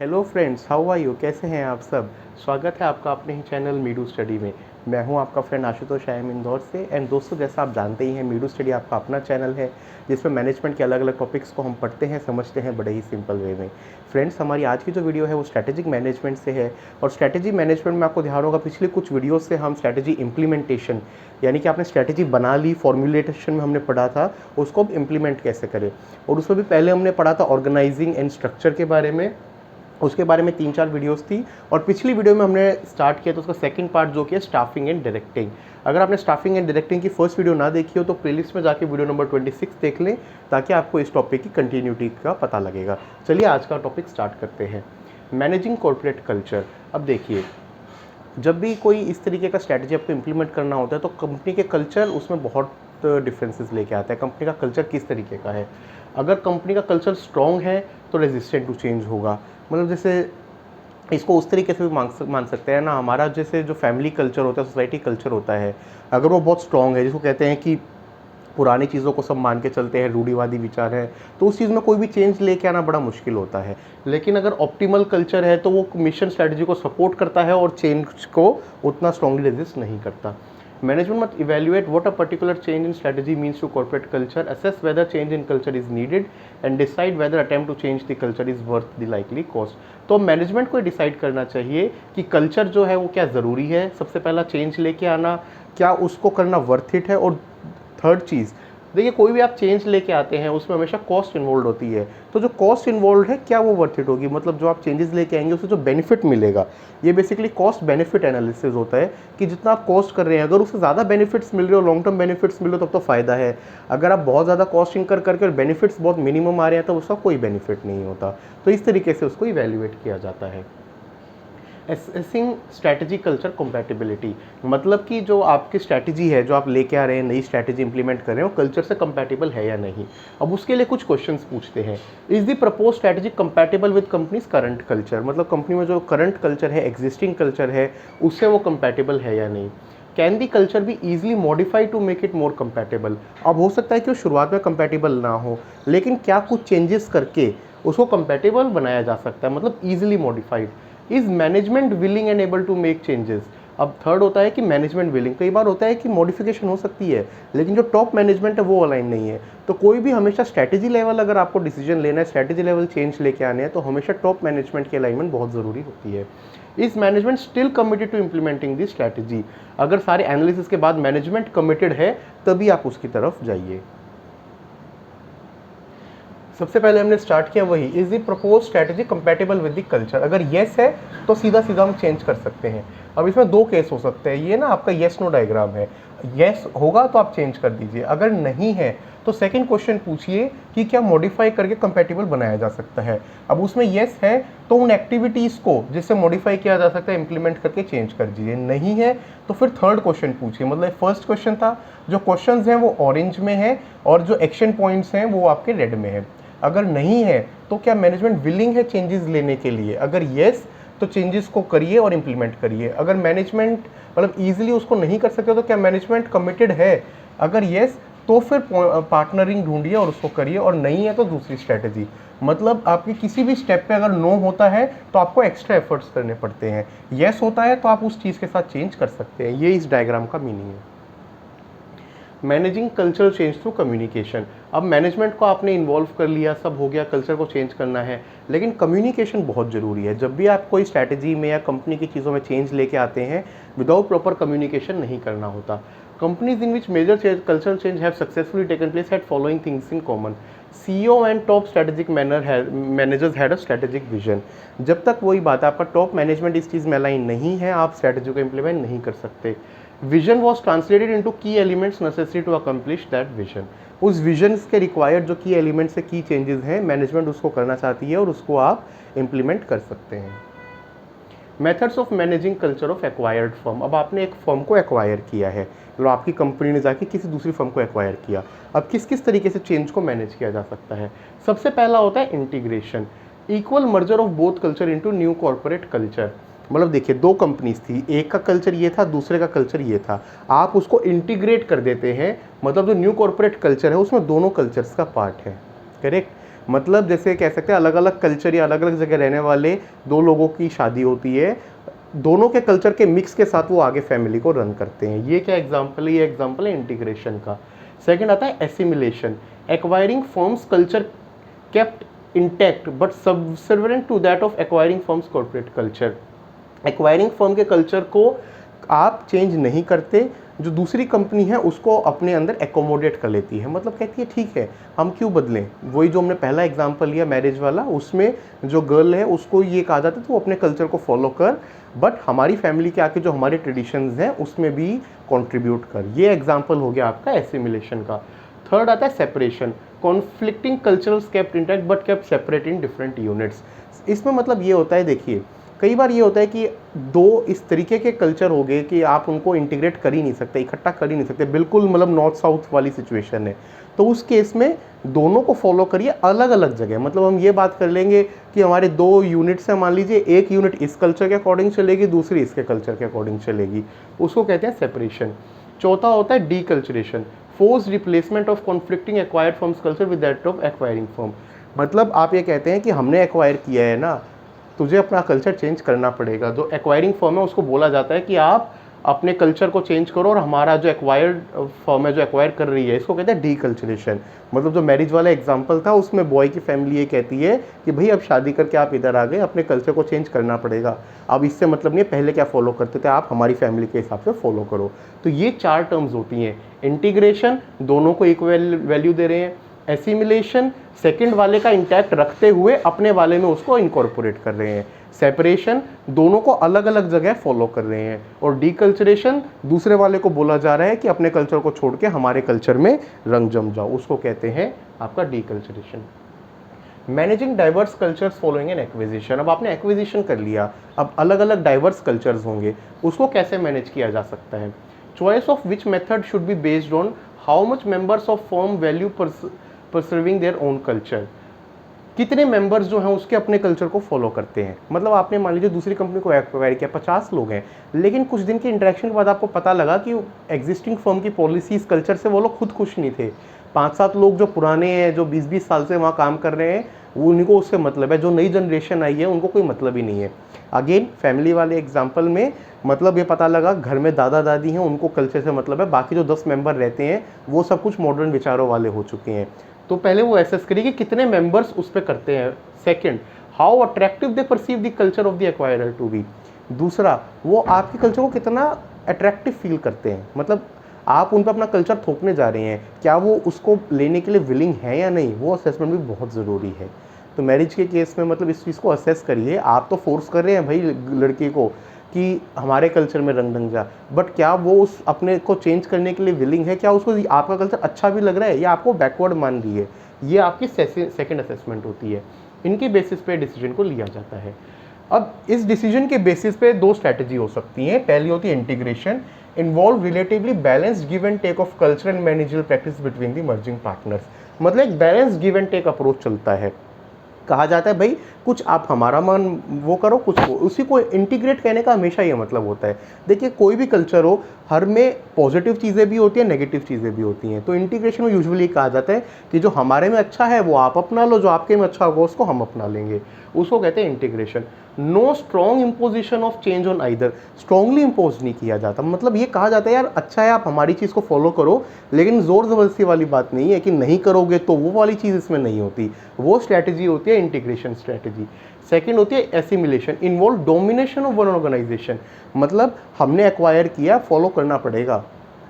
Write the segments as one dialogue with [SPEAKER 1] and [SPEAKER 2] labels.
[SPEAKER 1] Hello friends, how are you? कैसे हैं आप सब? स्वागत है आपका अपने ही चैनल मीडू स्टडी में। मैं हूं आपका फ्रेंड आशुतोष आयम इंदौर से। एंड दोस्तों, जैसा आप जानते ही हैं, मीडू स्टडी आपका अपना चैनल है जिसमें मैनेजमेंट के अलग अलग टॉपिक्स को हम पढ़ते हैं, समझते हैं बड़े ही सिंपल वे में। फ्रेंड्स, हमारी आज की जो वीडियो है वो स्ट्रैटेजिक मैनेजमेंट से है। और स्ट्रैटेजी मैनेजमेंट में आपको ध्यान होगा, पिछले कुछ वीडियो से हम स्ट्रैटेजी इंप्लीमेंटेशन, यानी कि आपने स्ट्रैटेजी बना ली, फॉर्मुलेटेशन में हमने पढ़ा था, उसको अब इम्प्लीमेंट कैसे करें। और उसमें भी पहले हमने पढ़ा था ऑर्गेनाइजिंग एंड स्ट्रक्चर के बारे में, उसके बारे में 3-4 वीडियोस थी। और पिछली वीडियो में हमने स्टार्ट किया तो उसका सेकंड पार्ट जो कि है स्टाफिंग एंड डायरेक्टिंग। अगर आपने स्टाफिंग एंड डायरेक्टिंग की फर्स्ट वीडियो ना देखी हो तो प्लेलिस्ट में जाके वीडियो नंबर 26 देख लें, ताकि आपको इस टॉपिक की कंटिन्यूटी का पता लगेगा। चलिए आज का टॉपिक स्टार्ट करते हैं, मैनेजिंग कॉर्पोरेट कल्चर। अब देखिए, जब भी कोई इस तरीके का स्ट्रैटेजी आपको इम्प्लीमेंट करना होता है तो कंपनी के कल्चर उसमें बहुत डिफरेंसेस लेके आता है। कंपनी का कल्चर किस तरीके का है? अगर कंपनी का कल्चर स्ट्रॉन्ग है तो रेजिस्टेंट टू चेंज होगा। मतलब जैसे इसको उस तरीके से भी मान सकते हैं ना, हमारा जैसे जो फैमिली कल्चर होता है, सोसाइटी कल्चर होता है, अगर वो बहुत स्ट्रॉन्ग है, जिसको कहते हैं कि पुरानी चीज़ों को सब मान के चलते हैं, रूढ़िवादी विचार है, तो उस चीज़ में कोई भी चेंज लेके आना बड़ा मुश्किल होता है। लेकिन अगर ऑप्टिमल कल्चर है तो वो मिशन स्ट्रेटजी को सपोर्ट करता है और चेंज को उतना स्ट्रांगली रेजिस्ट नहीं करता। Management must evaluate what a particular change in strategy means to corporate culture, assess whether change in culture is needed and decide whether attempt to change the culture is worth the likely cost. तो management को decide करना चाहिए कि culture जो है वो क्या ज़रूरी है, सबसे पहला चेंज लेके आना, क्या उसको करना वर्थ इट है। और थर्ड चीज़, देखिए, कोई भी आप चेंज लेके आते हैं उसमें हमेशा कॉस्ट इन्वॉल्व होती है। तो जो कॉस्ट इन्वॉल्व है, क्या वो वर्थ इट होगी? मतलब जो आप चेंजेस लेके आएंगे उससे जो बेनिफिट मिलेगा, ये बेसिकली कॉस्ट बेनिफिट एनालिसिस होता है कि जितना आप कॉस्ट कर रहे हैं, अगर उससे ज़्यादा बेनिफिट्स मिल रहे हो, लॉन्ग टर्म बेनिफिट्स मिल रहे हो, तब तो फ़ायदा है। अगर आप बहुत ज़्यादा कॉस्ट इंकर करके बेनिफिट्स बहुत मिनिमम आ रहे हैं तो उसका कोई बेनिफिट नहीं होता। तो इस तरीके से उसको इवेल्युएट किया जाता है। एसेसिंग स्ट्रैटेजी कल्चर कंपैटिबिलिटी, मतलब कि जो आपकी स्ट्रैटेजी है, जो आप लेके आ रहे हैं, नई स्ट्रैटेजी इंप्लीमेंट कर रहे हो, कल्चर से कंपैटिबल है या नहीं। अब उसके लिए कुछ क्वेश्चंस पूछते हैं। Is the propose strategy compatible with companies current culture, मतलब कंपनी में जो करंट कल्चर है, एग्जिस्टिंग कल्चर है, उससे वो कंपैटिबल है या नहीं। Can the culture be easily modified to make it more compatible, अब हो सकता है कि वो शुरुआत में कंपैटिबल ना हो, लेकिन क्या कुछ चेंजेस करके उसको कंपैटिबल बनाया जा सकता है, मतलब easily modified. Is management willing and able to make changes. अब थर्ड होता है कि मैनेजमेंट विलिंग। कई बार होता है कि मॉडिफिकेशन हो सकती है, लेकिन जो टॉप मैनेजमेंट है वो अलाइन नहीं है। तो कोई भी हमेशा स्ट्रैटेजी लेवल, अगर आपको डिसीजन लेना है, स्ट्रैटेजी लेवल चेंज लेके आने हैं, तो हमेशा टॉप मैनेजमेंट की अलाइनमेंट बहुत ज़रूरी होती है। Is management still committed to implementing this strategy, अगर सारे एनालिसिस के बाद मैनेजमेंट कमिटेड है तभी आप उसकी तरफ जाइए। सबसे पहले हमने स्टार्ट किया वही, is the propose strategy compatible with the culture. अगर येस है तो सीधा सीधा हम चेंज कर सकते हैं। अब इसमें दो केस हो सकते हैं, ये ना आपका येस नो डायग्राम है, येस होगा तो आप चेंज कर दीजिए, अगर नहीं है तो सेकंड क्वेश्चन पूछिए कि क्या मॉडिफाई करके कंपैटिबल बनाया जा सकता है। अब उसमें येस है तो उन एक्टिविटीज़ को जिससे मॉडिफाई किया जा सकता है इम्प्लीमेंट करके चेंज कर दीजिए, नहीं है तो फिर थर्ड क्वेश्चन पूछिए। मतलब फर्स्ट क्वेश्चन था, जो क्वेश्चंस हैं वो ऑरेंज में है और जो एक्शन पॉइंट्स हैं वो आपके रेड में है। अगर नहीं है तो क्या मैनेजमेंट विलिंग है चेंजेस लेने के लिए, अगर येस तो चेंजेस को करिए और इम्प्लीमेंट करिए। अगर मैनेजमेंट मतलब ईजिली उसको नहीं कर सकते तो क्या मैनेजमेंट कमिटेड है, अगर येस तो फिर पार्टनरिंग ढूंढिए और उसको करिए, और नहीं है तो दूसरी स्ट्रैटेजी। मतलब आपके किसी भी स्टेप पे अगर नो होता है तो आपको एक्स्ट्रा एफर्ट्स करने पड़ते हैं, येस होता है तो आप उस चीज़ के साथ चेंज कर सकते हैं। ये इस डायग्राम का मीनिंग है। Managing cultural change through communication, अब मैनेजमेंट को आपने इन्वॉल्व कर लिया, सब हो गया, कल्चर को चेंज करना है, लेकिन कम्युनिकेशन बहुत ज़रूरी है। जब भी आप कोई स्ट्रैटेजी में या कंपनी की चीज़ों में चेंज लेके आते हैं, विदाउट प्रॉपर कम्युनिकेशन नहीं करना होता। Companies in which major cultural change have successfully taken place had following things in common. CEO and top strategic managers had a strategic vision. जब तक वही बात है, आपका टॉप मैनेजमेंट इस चीज़ में अलाइन नहीं है, आप स्ट्रेटेजी को इम्प्लीमेंट नहीं कर सकते। Vision was translated into key elements necessary to accomplish that vision. उस विजन के रिक्वायर्ड जो की एलिमेंट्स से की चेंजेस हैं, मैनेजमेंट उसको करना चाहती है और उसको आप इम्प्लीमेंट कर सकते हैं। Methods of managing culture of acquired firm, अब आपने एक फर्म को एक्वायर किया है, मतलब आपकी कंपनी ने जाके किसी दूसरी फर्म को एक्वायर किया। अब किस किस तरीके से चेंज को मैनेज किया जा सकता है? सबसे पहला होता है integration, equal merger of both culture into new corporate culture. मतलब देखिए, दो कंपनीज थी, एक का कल्चर ये था, दूसरे का कल्चर ये था, आप उसको इंटीग्रेट कर देते हैं, मतलब जो न्यू कॉर्पोरेट कल्चर है उसमें दोनों कल्चर्स का पार्ट है, करेक्ट। मतलब जैसे कह सकते हैं अलग अलग कल्चर या अलग अलग जगह रहने वाले दो लोगों की शादी होती है, दोनों के कल्चर के मिक्स के साथ वो आगे फैमिली को रन करते हैं। ये क्या एग्जाम्पल है? ये एग्जाम्पल है इंटीग्रेशन का। सेकंड आता है assimilation, acquiring firm's culture kept intact but subservient to that of acquiring firm's corporate culture. Acquiring firm के कल्चर को आप चेंज नहीं करते, जो दूसरी कंपनी है उसको अपने अंदर एकोमोडेट कर लेती है। मतलब कहती है ठीक है हम क्यों बदलें, वही जो हमने पहला एग्जांपल लिया मैरिज वाला, उसमें जो गर्ल है उसको ये कहा जाता है तो वो अपने कल्चर को फॉलो कर, बट हमारी फैमिली के आके जो हमारे ट्रेडिशंस हैं उसमें भी कंट्रीब्यूट कर। ये एग्जांपल हो गया आपका एसिमिलेशन का। थर्ड आता है separation, conflicting culturals kept intact but kept separate in different units. इसमें मतलब ये होता है, देखिए कई बार ये होता है कि दो इस तरीके के कल्चर हो गए कि आप उनको इंटीग्रेट कर ही नहीं सकते, इकट्ठा कर ही नहीं सकते, बिल्कुल मतलब नॉर्थ साउथ वाली सिचुएशन है। तो उस केस में दोनों को फॉलो करिए अलग अलग जगह। मतलब हम ये बात कर लेंगे कि हमारे दो यूनिट्स हैं, मान लीजिए एक यूनिट इस कल्चर के अकॉर्डिंग चलेगी, दूसरी इसके कल्चर के अकॉर्डिंग चलेगी, उसको कहते हैं सेपरेशन। चौथा होता है deculturation, force replacement of conflicting acquired firm's culture with that of acquiring firm. मतलब आप ये कहते हैं कि हमने एक्वायर किया है ना, तुझे अपना कल्चर चेंज करना पड़ेगा। जो एक्वायरिंग फर्म है उसको बोला जाता है कि आप अपने कल्चर को चेंज करो, और हमारा जो एक्वायर्ड फर्म है जो एक्वायर कर रही है इसको कहते हैं डीकल्चरेशन। मतलब जो मैरिज वाला एग्जांपल था उसमें बॉय की फैमिली ये कहती है कि भाई अब शादी करके आप इधर आ गए, अपने कल्चर को चेंज करना पड़ेगा। अब इससे मतलब नहीं है पहले क्या फॉलो करते थे, आप हमारी फैमिली के हिसाब से फॉलो करो। तो ये चार टर्म्स होती हैं। इंटीग्रेशन, दोनों को इक्वल वैल्यू दे रहे हैं। एसिमिलेशन, सेकंड वाले का इंटैक्ट रखते हुए अपने वाले में उसको इनकॉर्पोरेट कर रहे हैं। सेपरेशन, दोनों को अलग अलग जगह फॉलो कर रहे हैं। और डीकल्चरेशन, दूसरे वाले को बोला जा रहा है कि अपने कल्चर को छोड़ के हमारे कल्चर में रंग जम जाओ, उसको कहते हैं आपका deculturation. Managing diverse cultures following an acquisition, अब आपने एक्विजिशन कर लिया, अब अलग अलग डाइवर्स कल्चर्स होंगे, उसको कैसे मैनेज किया जा सकता है? Choice of which method should be based on how much members of firm value preserving their own culture. कितने मेंबर्स जो हैं उसके अपने कल्चर को फॉलो करते हैं। मतलब आपने मान लीजिए दूसरी कंपनी को एक्वायर किया, 50 लोग हैं, लेकिन कुछ दिन के इंटरेक्शन के बाद आपको पता लगा कि एग्जिस्टिंग फर्म की पॉलिसीज कल्चर से वो लोग खुद खुश नहीं थे। 5-7 लोग जो पुराने हैं, जो 20-20 साल से वहाँ काम कर रहे हैं, वो उनको उससे मतलब है, जो नई जनरेशन आई है उनको कोई मतलब ही नहीं है। अगेन फैमिली वाले एग्जाम्पल में मतलब ये पता लगा घर में दादा दादी हैं, उनको कल्चर से मतलब है, बाकी जो 10 मेंबर रहते हैं वो सब कुछ मॉडर्न विचारों वाले हो चुके हैं। तो पहले वो एसेस करिए कि कितने मेंबर्स उस पर करते हैं। Second, how attractive they perceive the culture of the acquirer to be. दूसरा, वो आपके कल्चर को कितना अट्रैक्टिव फील करते हैं, मतलब आप उन पर अपना कल्चर थोपने जा रहे हैं, क्या वो उसको लेने के लिए विलिंग है या नहीं, वो असेसमेंट भी बहुत ज़रूरी है। तो मैरिज के केस में मतलब इस चीज़ को असेस करिए। आप तो फोर्स कर रहे हैं भाई लड़की को कि हमारे कल्चर में रंग ढंग जा, बट क्या वो उस अपने को चेंज करने के लिए विलिंग है, क्या उसको आपका कल्चर अच्छा भी लग रहा है या आपको बैकवर्ड मान रही है। ये आपकी सेकंड असेसमेंट होती है। इनके बेसिस पे डिसीजन को लिया जाता है। अब इस डिसीजन के बेसिस पे दो स्ट्रैटेजी हो सकती हैं। पहली होती है integration, involve relatively balanced give and take of culture and managerial practice between the merging partners. मतलब एक balance give and take approach चलता है। कहा जाता है भाई कुछ आप हमारा मन वो करो, कुछ को, उसी को इंटीग्रेट कहने का हमेशा ये मतलब होता है। देखिए कोई भी कल्चर हो, हर में पॉजिटिव चीज़ें भी होती हैं, नेगेटिव चीज़ें भी होती हैं। तो इंटीग्रेशन में यूजुअली कहा जाता है कि जो हमारे में अच्छा है वो आप अपना लो, जो आपके में अच्छा होगा उसको हम अपना लेंगे, उसको कहते हैं integration. No strong imposition of change on either, strongly impose नहीं किया जाता। मतलब ये कहा जाता है यार अच्छा है आप हमारी चीज़ को फॉलो करो, लेकिन जोर ज़बरदस्ती वाली बात नहीं है कि नहीं करोगे तो वो वाली चीज़ इसमें नहीं होती। वो स्ट्रैटेजी होती है इंटीग्रेशन स्ट्रैटेजी। सेकंड होती है assimilation, involve domination of one organization. मतलब हमने एक्वायर किया, फॉलो करना पड़ेगा।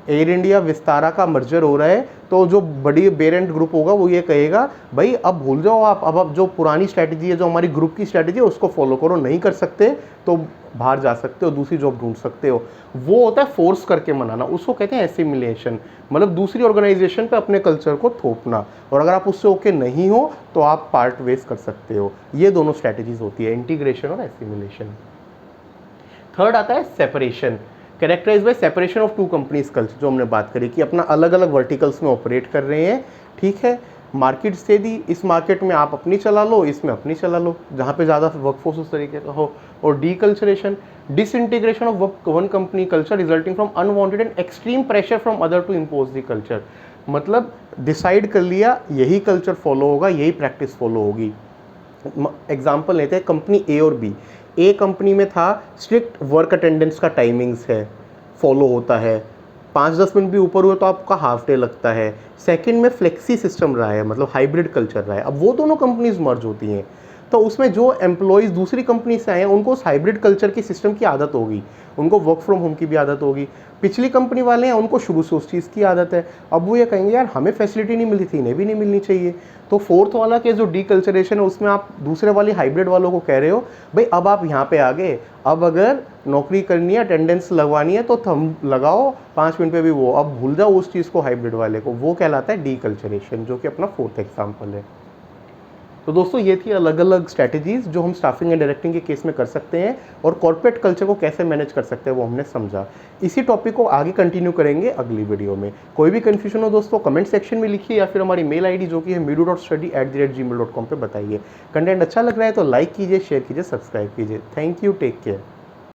[SPEAKER 1] एयर इंडिया विस्तारा का मर्जर हो रहा है, तो जो बड़ी पेरेंट ग्रुप होगा वो ये कहेगा भाई अब भूल जाओ आप, अब जो पुरानी स्ट्रैटेजी है, जो हमारी ग्रुप की स्ट्रैटेजी है उसको फॉलो करो, नहीं कर सकते तो बाहर जा सकते हो, दूसरी जॉब ढूंढ सकते हो। वो होता है फोर्स करके मनाना, उसको कहते हैं एसिमिलेशन। मतलब दूसरी ऑर्गेनाइजेशन पे अपने कल्चर को थोपना, और अगर आप उससे ओके नहीं हो तो आप पार्ट वेस्ट कर सकते हो। ये दोनों स्ट्रैटेजीज होती है, इंटीग्रेशन और एसिमिलेशन। थर्ड आता है separation, characterize by separation of two companies culture, जो हमने बात करी कि अपना अलग अलग वर्टिकल्स में ऑपरेट कर रहे हैं। ठीक है, मार्केट से दी, इस मार्केट में आप अपनी चला लो, इसमें अपनी चला लो, जहाँ पे ज़्यादा वर्कफोर्स उस तरीके का हो। और deculturation, disintegration of one company culture resulting from unwanted and extreme pressure from other to impose the culture. मतलब डिसाइड कर लिया यही कल्चर फॉलो होगा, यही प्रैक्टिस फॉलो होगी। एग्जाम्पल लेते हैं कंपनी ए और बी। ए कंपनी में था स्ट्रिक्ट वर्क अटेंडेंस का टाइमिंग्स है, फॉलो होता है, 5-10 मिनट भी ऊपर हुए तो आपका हाफ डे लगता है। सेकंड में फ्लेक्सी सिस्टम रहा है, मतलब हाइब्रिड कल्चर रहा है। अब वो दोनों कंपनीज मर्ज होती हैं तो उसमें जो एम्प्लॉयज़ दूसरी कंपनी से आए हैं उनको उस हाइब्रिड कल्चर की सिस्टम की आदत होगी, उनको वर्क फ्रॉम होम की भी आदत होगी। पिछली कंपनी वाले हैं उनको शुरू से उस चीज़ की आदत है, अब वो ये कहेंगे यार हमें फैसिलिटी नहीं मिली थी, इन्हें भी नहीं मिलनी चाहिए। तो फोर्थ वाला के जो डीकल्चरेशन है उसमें आप दूसरे वाली हाइब्रिड वालों को कह रहे हो भाई अब आप यहाँ पे आ गए, अब अगर नौकरी करनी है, अटेंडेंस लगवानी है तो थम लगाओ 5 मिनट पे भी, वो अब भूल जाओ उस चीज़ को हाइब्रिड वाले को। वो कहलाता है डीकल्चरेशन, जो कि अपना फोर्थ एग्जाम्पल है। तो दोस्तों ये थी अलग अलग स्ट्रैटेजीज जो हम स्टाफिंग एंड डायरेक्टिंग के केस में कर सकते हैं, और कॉर्पोरेट कल्चर को कैसे मैनेज कर सकते हैं वो हमने समझा। इसी टॉपिक को आगे कंटिन्यू करेंगे अगली वीडियो में। कोई भी कंफ्यूजन हो दोस्तों कमेंट सेक्शन में लिखिए, या फिर हमारी मेल आईडी जो कि है meedu.study@gmail.com पे बताइए। कंटेंट अच्छा लग रहा है तो लाइक कीजिए, शेयर कीजिए, सब्सक्राइब कीजिए। Thank you, take care.